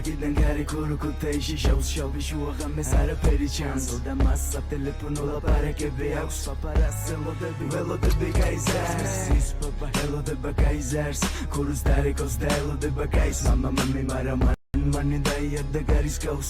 Akiden gari kuru kuteishi Shaus shalvishu agame araperi chans Oda massa telefono la parakebe Აქვს paparazzi ველოდები გაიზარს Messis papa ელოდება გაიზარს Kurus darikos და ელოდება გაის Mami mara Mani დაიარდა გარის გავს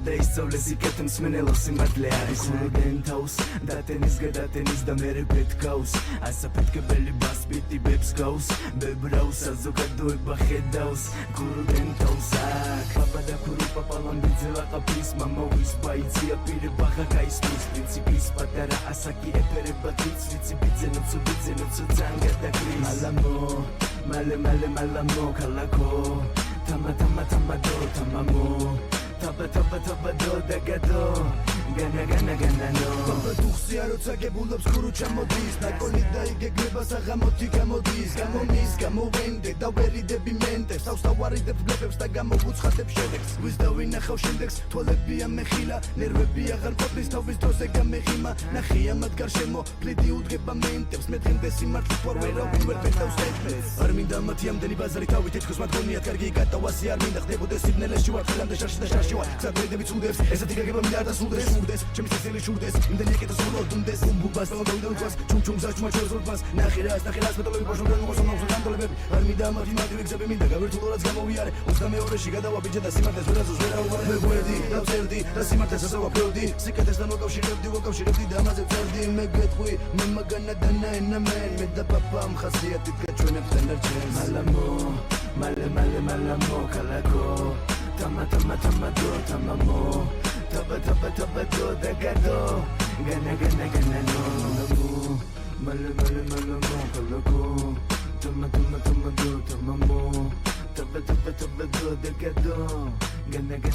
და ისწავლეს იქეთ მსმენელოს სიმართლე არის ქურდენ თავს დატენის გადატენის და მერე პეთქავს ასაფეთქებელი ბასპიტი ბებს გავს ბებრავს საზოგადოება ხედავს ქურდენ თავს აქ პაპა და ქური პაპალანძე ლაყაფის მამა ვისპაიცია პირე ბახა გაისმის პრინციპის პატარა ასაკი ეფერება თვით ვიცი ძანგა და კრის მალე ქალაქო Tama do dagado Gana no Papa duxi arotsa gebulobs kuru chamodis Nakoni daigegeba sagamoti gamodis Gamomis gamovende da veridები მენტებს Tavs დავარიდებს ბლეფებს და გამოვუცხადებ შედეგს Ვის დავინახავ შემდეგს თვალებია მეხილა ნერვები აღარ ყოფნის თავის დროზე გამეხიმა ნახია მათ გარშემო ფლიდი უდგება მენტებს მე დღემდე სიმართლით ვარ ვერავინ ვერ პეტავს ეთმეთს არ მინდა მათი ამდენი ბაზარი თავი თითქოს მათ გონიათ კარგი გატავასი არ მინდა ხდებოდეს სიბნელეში ვარ ხელამდე შარში და შარში ვარ გზადვედები წუდებს ესეთი გაგება მინდა არ დასრულდეს ჩემი წელი შურდეს იმდენი ეკეთოს მოლოდუნდეს ბუმბას დავდავდავს ჩუმ ზაჩმა ჩორზობას ნახირას მეტალები ბოშონდან მოგოსონავს განდოლებები არ მინდა მათი ვიგზები მინდა გავერთულო რაც გამოვიარე 22-ში გადავაბიჯე და სიმართლეს ვერაზოს ვერავარ მე გვერდი დავწერდი და სიმართლეს ასე ვაფრევდი სიკეთესთან ვაკავშირებდი და ამაზე ვწერდი მე გეტყვი მე მაგანა და ნაენა მე და პაპამ ხასიათით გაჩვენებს დანარჩენს მალამო ქალაქო Tama do dagado Gana no Mala kalako Tama do dagado Gana no